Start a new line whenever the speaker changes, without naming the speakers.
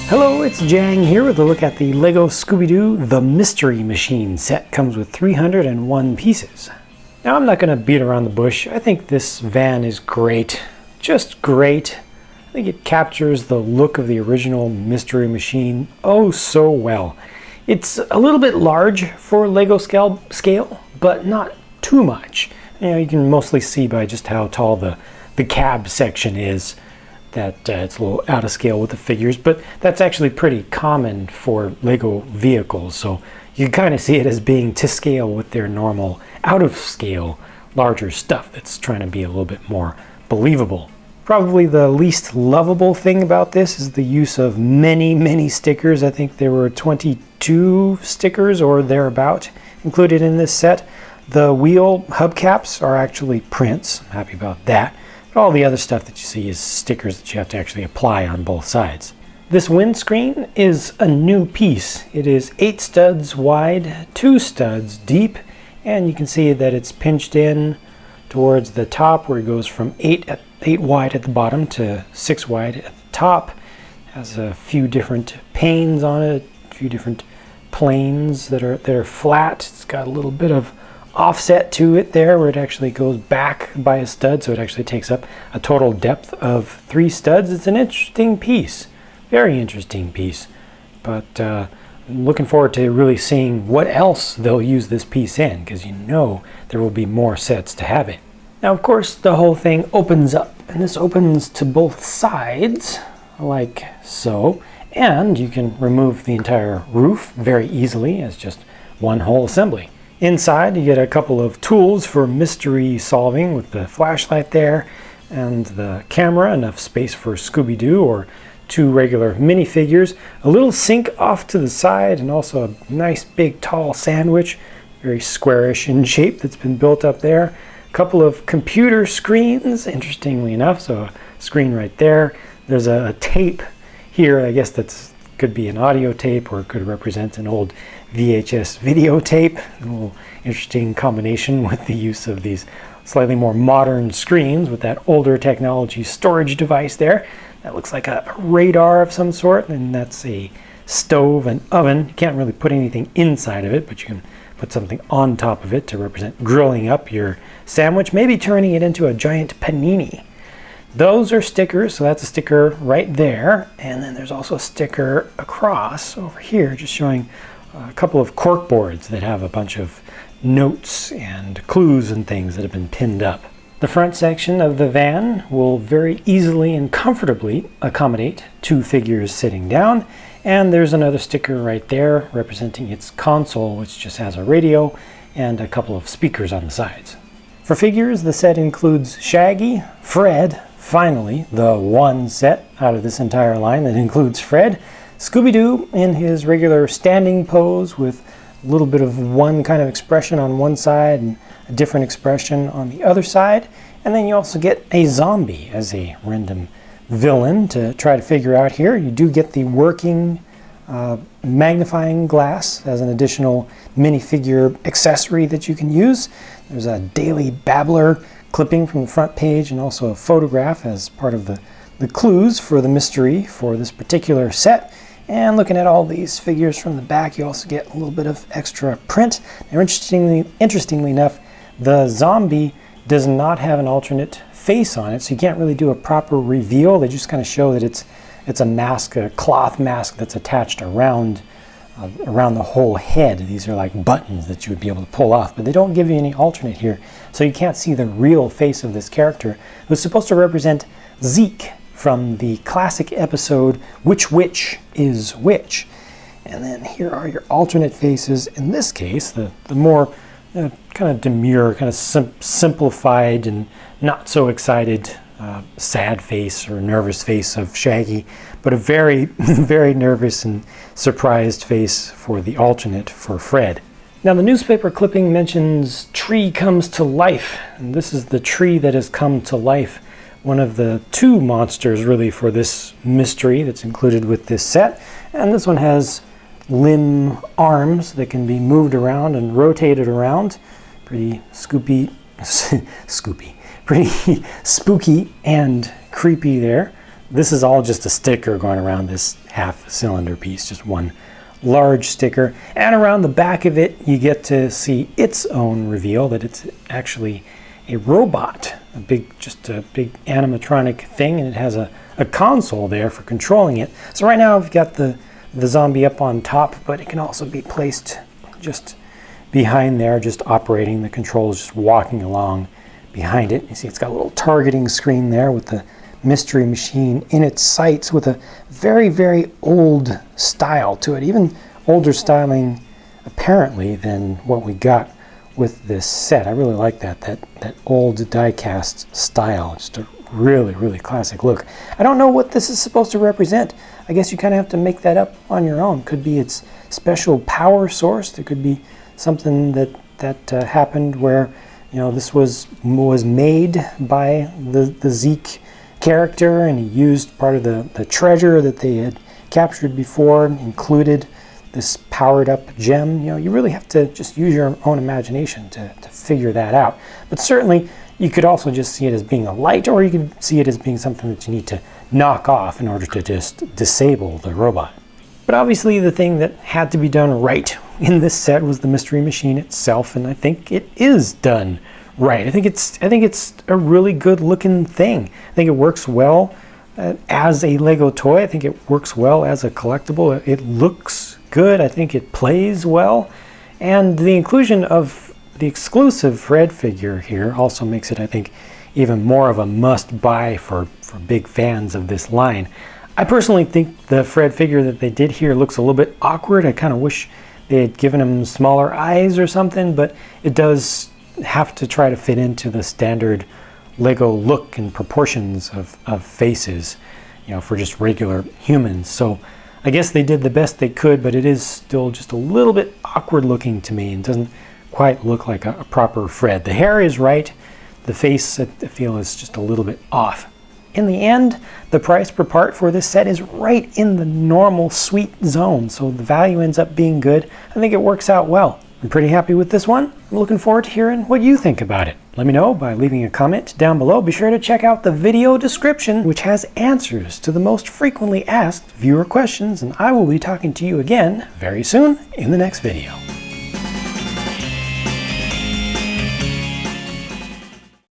Hello, it's JANG here with a look at the LEGO Scooby Doo The Mystery Machine set. Comes with 301 pieces. Now I'm not going to beat around the bush. I think this van is great. Just great. I think it captures the look of the original Mystery Machine oh so well. It's a little bit large for LEGO scale, but not too much. You know, you can mostly see by just how tall the cab section is that it's a little out of scale with the figures, but that's actually pretty common for LEGO vehicles, so you can kind of see it as being to scale with their normal out of scale larger stuff that's trying to be a little bit more believable. Probably the least lovable thing about this is the use of many stickers. I think there were 22 stickers or thereabout included in this set. The wheel hubcaps are actually prints. I'm happy about that. But all the other stuff that you see is stickers that you have to actually apply on both sides. This windscreen is a new piece. It is 8 studs wide, 2 studs deep, and you can see that it's pinched in towards the top where it goes from 8 wide at the bottom to 6 wide at the top. It has a few different panes on it, a few different planes that are flat. It's got a little bit of offset to it there where it actually goes back by a stud, so it actually takes up a total depth of 3 studs. It's an interesting piece, very interesting piece, but I'm looking forward to really seeing what else they'll use this piece in, because you know there will be more sets to have it. Now of course the whole thing opens up, and this opens to both sides like so, and you can remove the entire roof very easily as just one whole assembly. Inside you get a couple of tools for mystery solving with the flashlight there and the camera, enough space for Scooby Doo or 2 regular minifigures, a little sink off to the side, and also a nice big tall sandwich, very squarish in shape, that's been built up there. A couple of computer screens, interestingly enough, so a screen right there. There's a tape here, I guess that's could be an audio tape or it could represent an old VHS videotape. A little interesting combination with the use of these slightly more modern screens with that older technology storage device there. That looks like a radar of some sort, and that's a stove and oven. You can't really put anything inside of it, but you can put something on top of it to represent grilling up your sandwich, maybe turning it into a giant panini. Those are stickers, so that's a sticker right there, and then there's also a sticker across over here just showing a couple of cork boards that have a bunch of notes and clues and things that have been pinned up. The front section of the van will very easily and comfortably accommodate 2 figures sitting down, and there's another sticker right there representing its console, which just has a radio and a couple of speakers on the sides. For figures, the set includes Shaggy, Fred, finally the one set out of this entire line that includes Fred, Scooby Doo in his regular standing pose with a little bit of one kind of expression on one side and a different expression on the other side, and then you also get a zombie as a random villain to try to figure out here. You do get the working magnifying glass as an additional minifigure accessory that you can use. There's a Daily Babbler clipping from the front page and also a photograph as part of the clues for the mystery for this particular set. And looking at all these figures from the back, you also get a little bit of extra print. Now, interestingly enough, the zombie does not have an alternate face on it, so you can't really do a proper reveal. They just kind of show that it's a mask, a cloth mask that's attached around the whole head. These are like buttons that you would be able to pull off, but they don't give you any alternate here, so you can't see the real face of this character, who's supposed to represent Zeke from the classic episode Which Witch is Which. And then here are your alternate faces. In this case, the more kind of demure, kind of simplified and not so excited sad face or nervous face of Shaggy, but a very, very nervous and surprised face for the alternate for Fred. Now the newspaper clipping mentions tree comes to life, and this is the tree that has come to life. One of the 2 monsters really for this mystery that's included with this set, and this one has limb arms that can be moved around and rotated around. Pretty pretty spooky and creepy there. this is all just a sticker going around this half cylinder piece, just one large sticker. And around the back of it, you get to see its own reveal that it's actually a robot, just a big animatronic thing, and it has a console there for controlling it. So right now I've got the zombie up on top, but it can also be placed just behind there, just operating. The controls just walking along behind it. You see it's got a little targeting screen there with the mystery machine in its sights, with a very, very old style to it, even older styling apparently than what we got with this set. I really like that old die-cast style, just a really, really classic look. I don't know what this is supposed to represent. I guess you kind of have to make that up on your own. Could be its special power source. There could be something that happened where, you know, this was made by the Zeke character, and he used part of the treasure that they had captured before, included this powered up gem. You know, you really have to just use your own imagination to figure that out. But certainly you could also just see it as being a light, or you could see it as being something that you need to knock off in order to just disable the robot. But obviously the thing that had to be done right in this set was the mystery machine itself, and I think it is done right. I think it's a really good looking thing. I think it works well as a Lego toy. I think it works well as a collectible. It looks good. I think it plays well, and the inclusion of the exclusive Fred figure here also makes it, I think, even more of a must-buy for big fans of this line. I personally think the Fred figure that they did here looks a little bit awkward. I kind of wish they had given him smaller eyes or something, but it does have to try to fit into the standard Lego look and proportions of faces, you know, for just regular humans. So I guess they did the best they could, but it is still just a little bit awkward looking to me and doesn't quite look like a proper Fred. The hair is right. The face, I feel, is just a little bit off. In the end, the price per part for this set is right in the normal sweet zone, so the value ends up being good. I think it works out well. I'm pretty happy with this one. I'm looking forward to hearing what you think about it. Let me know by leaving a comment down below. Be sure to check out the video description, which has answers to the most frequently asked viewer questions, and I will be talking to you again very soon in the next video.